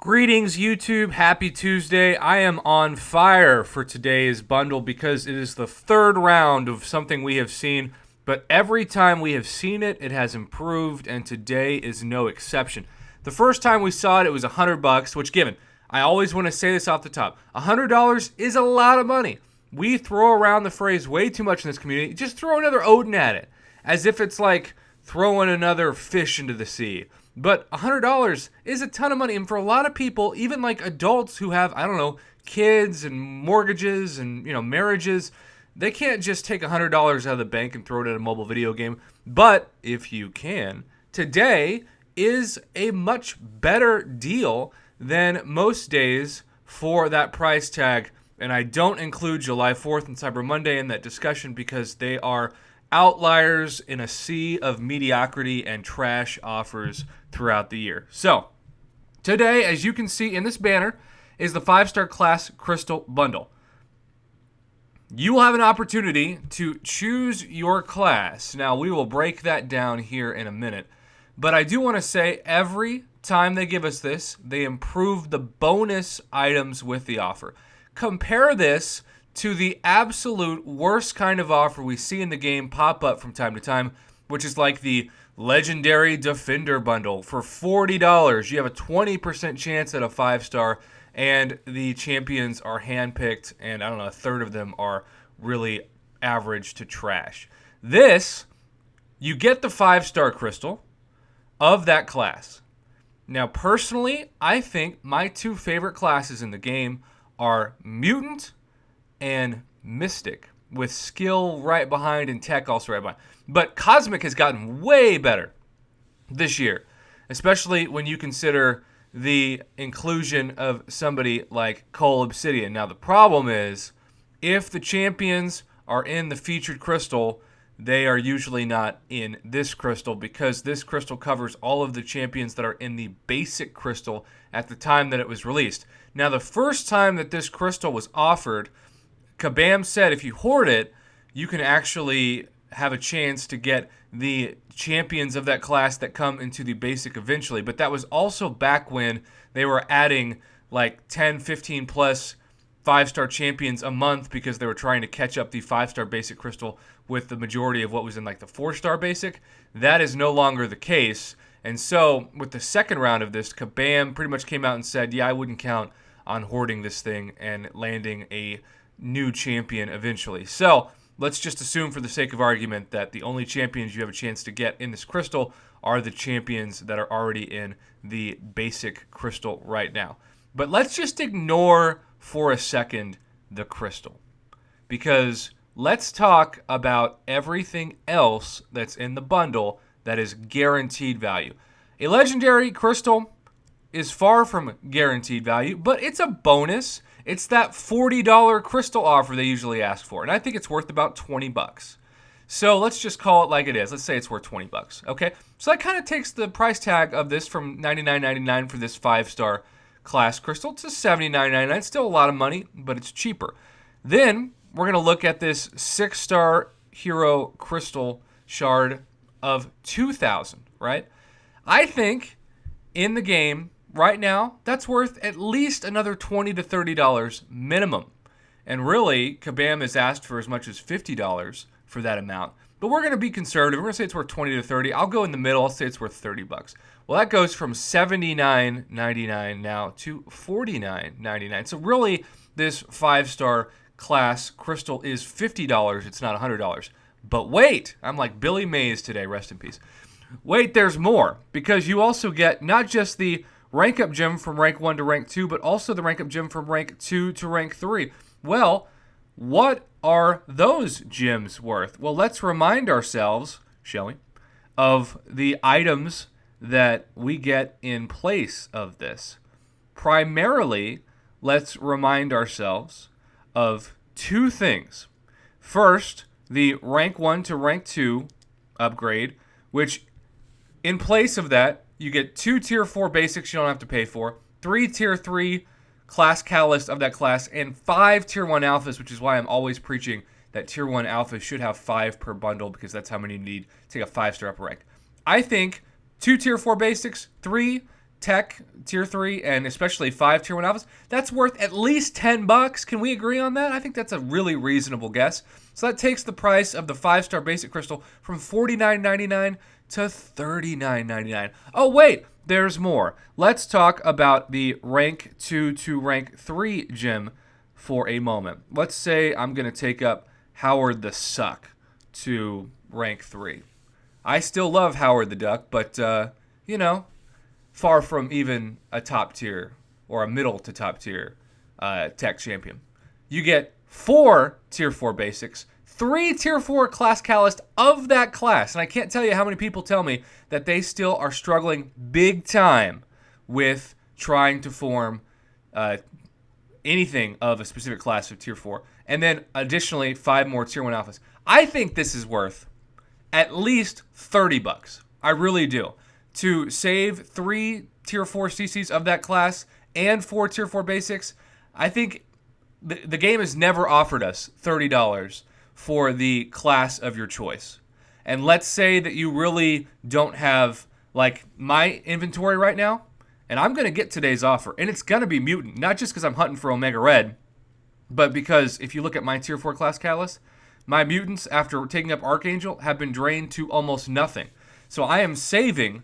Greetings, YouTube. Happy Tuesday. I am on fire for today's bundle because it is the third round of something we have seen, but every time we have seen it, it has improved, and today is no exception. The first time we saw it, it was $100, which given, I always want to say this off the top, $100 is a lot of money. We throw around the phrase way too much in this community. Just throw another Odin at it, as if it's like throwing another fish into the sea. But $100 is a ton of money, and for a lot of people, even like adults who have, kids and mortgages and, marriages, they can't just take $100 out of the bank and throw it at a mobile video game. But if you can, today is a much better deal than most days for that price tag. And I don't include July 4th and Cyber Monday in that discussion because they are outliers in a sea of mediocrity and trash offers throughout the year. So, today, as you can see in this banner, is the 5-star class Crystal Bundle. You will have an opportunity to choose your class. Now, we will break that down here in a minute. But I do want to say, every time they give us this, they improve the bonus items with the offer. Compare this to the absolute worst kind of offer we see in the game pop up from time to time, which is like the Legendary Defender Bundle. For $40, you have a 20% chance at a 5-star, and the champions are handpicked, and a third of them are really average to trash. This, you get the 5-star crystal of that class. Now, personally, I think my two favorite classes in the game are Mutant and Mystic, with skill right behind and tech also right behind. But Cosmic has gotten way better this year, especially when you consider the inclusion of somebody like Cole Obsidian. Now, the problem is, if the champions are in the featured crystal, they are usually not in this crystal because this crystal covers all of the champions that are in the basic crystal at the time that it was released. Now, the first time that this crystal was offered, Kabam said if you hoard it, you can actually have a chance to get the champions of that class that come into the basic eventually. But that was also back when they were adding like 10, 15 plus 5-star champions a month because they were trying to catch up the 5-star basic crystal with the majority of what was in like the 4-star basic. That is no longer the case. And so with the second round of this, Kabam pretty much came out and said, yeah, I wouldn't count on hoarding this thing and landing a new champion eventually. So let's just assume for the sake of argument that the only champions you have a chance to get in this crystal are the champions that are already in the basic crystal right now. But let's just ignore for a second the crystal, because let's talk about everything else that's in the bundle that is guaranteed value. A legendary crystal is far from guaranteed value, but it's a bonus. It's that $40 crystal offer they usually ask for, and I think it's worth about $20. So let's just call it like it is. Let's say it's worth $20, okay? So that kind of takes the price tag of this from $99.99 for this 5-star class crystal to $79.99. Still a lot of money, but it's cheaper. Then we're going to look at this 6-star hero crystal shard of $2,000, right? I think in the game right now, that's worth at least another $20 to $30 minimum. And really, Kabam has asked for as much as $50 for that amount. But we're going to be conservative. We're going to say it's worth $20 to $30. I'll go in the middle. I'll say it's worth $30. Well, that goes from $79.99 now to $49.99. So really, this 5-star class crystal is $50. It's not $100. But wait, I'm like Billy Mays today. Rest in peace. Wait, there's more, because you also get not just the rank up gem from rank 1 to rank 2, but also the rank up gem from rank 2 to rank 3. Well, what are those gems worth? Well, let's remind ourselves, shall we, of the items that we get in place of this. Primarily, let's remind ourselves of two things. First, the rank 1 to rank 2 upgrade, which in place of that, you get 2 tier 4 basics you don't have to pay for, 3 tier 3 class catalysts of that class, and 5 tier 1 alphas, which is why I'm always preaching that tier 1 alphas should have 5 per bundle, because that's how many you need to take a 5-star upper rank. I think 2 tier 4 basics, 3 Tech Tier 3 and especially 5 Tier 1 Alphas, that's worth at least $10. Can we agree on that? I think that's a really reasonable guess. So that takes the price of the 5-star basic crystal from $49.99 to $39.99. Oh, wait, there's more. Let's talk about the rank 2 to rank 3 gem for a moment. Let's say I'm going to take up Howard the Suck to rank 3. I still love Howard the Duck, but, far from even a top tier or a middle to top tier tech champion. You get 4 tier 4 basics, 3 tier 4 class catalyst of that class. And I can't tell you how many people tell me that they still are struggling big time with trying to form anything of a specific class of tier 4. And then additionally, 5 more tier 1 alphas. I think this is worth at least $30. I really do. To save 3 tier 4 CCs of that class and 4 tier 4 basics, I think the game has never offered us $30 for the class of your choice. And let's say that you really don't have, like my inventory right now, and I'm going to get today's offer, and it's going to be Mutant, not just because I'm hunting for Omega Red, but because if you look at my tier 4 class catalyst, my mutants, after taking up Archangel, have been drained to almost nothing. So I am saving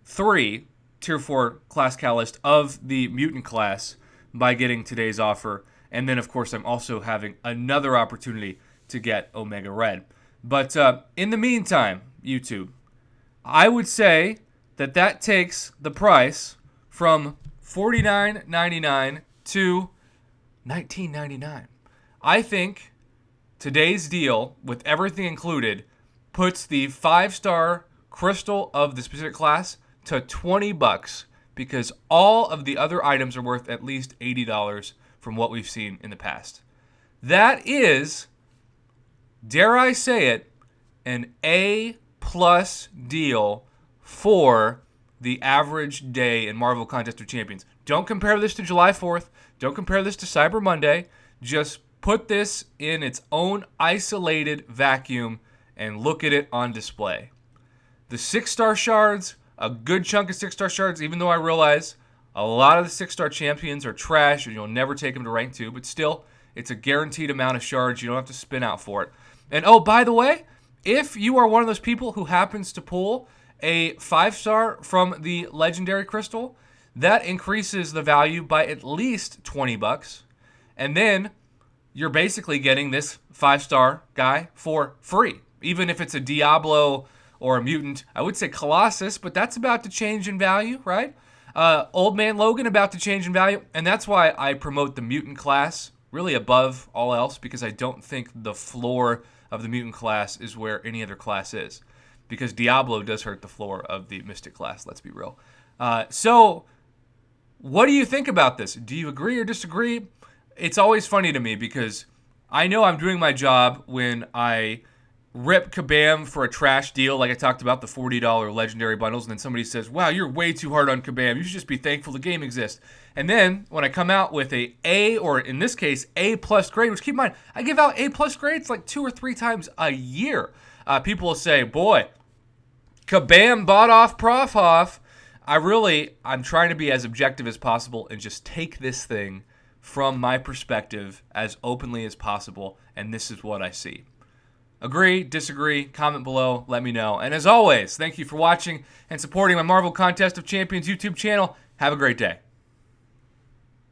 3 tier 4 class catalyst of the mutant class by getting today's offer. And then, of course, I'm also having another opportunity to get Omega Red. But in the meantime, YouTube, I would say that takes the price from $49.99 to $19.99. I think today's deal, with everything included, puts the 5-star crystal of the specific class to $20 because all of the other items are worth at least $80 from what we've seen in the past. That is, dare I say it, an A-plus deal for the average day in Marvel Contest of Champions. Don't compare this to July 4th. Don't compare this to Cyber Monday. Just put this in its own isolated vacuum and look at it on display. The 6-star shards, a good chunk of 6-star shards, even though I realize a lot of the 6-star champions are trash and you'll never take them to rank 2, but still, it's a guaranteed amount of shards. You don't have to spin out for it. And oh, by the way, if you are one of those people who happens to pull a 5-star from the legendary crystal, that increases the value by at least $20. And then you're basically getting this 5-star guy for free. Even if it's a Diablo or a mutant, I would say Colossus, but that's about to change in value, right? Old Man Logan about to change in value, and that's why I promote the mutant class really above all else, because I don't think the floor of the mutant class is where any other class is, because Diablo does hurt the floor of the Mystic class, let's be real. So what do you think about this? Do you agree or disagree? It's always funny to me because I know I'm doing my job when I rip Kabam for a trash deal, like I talked about the $40 legendary bundles, and then somebody says, wow, you're way too hard on Kabam. You should just be thankful the game exists. And then when I come out with A, or in this case, A-plus grade, which keep in mind, I give out A-plus grades like 2 or 3 times a year. People will say, boy, Kabam bought off Prof Hoff. I'm trying to be as objective as possible and just take this thing from my perspective as openly as possible, and this is what I see. Agree, disagree, comment below, let me know. And as always, thank you for watching and supporting my Marvel Contest of Champions YouTube channel. Have a great day.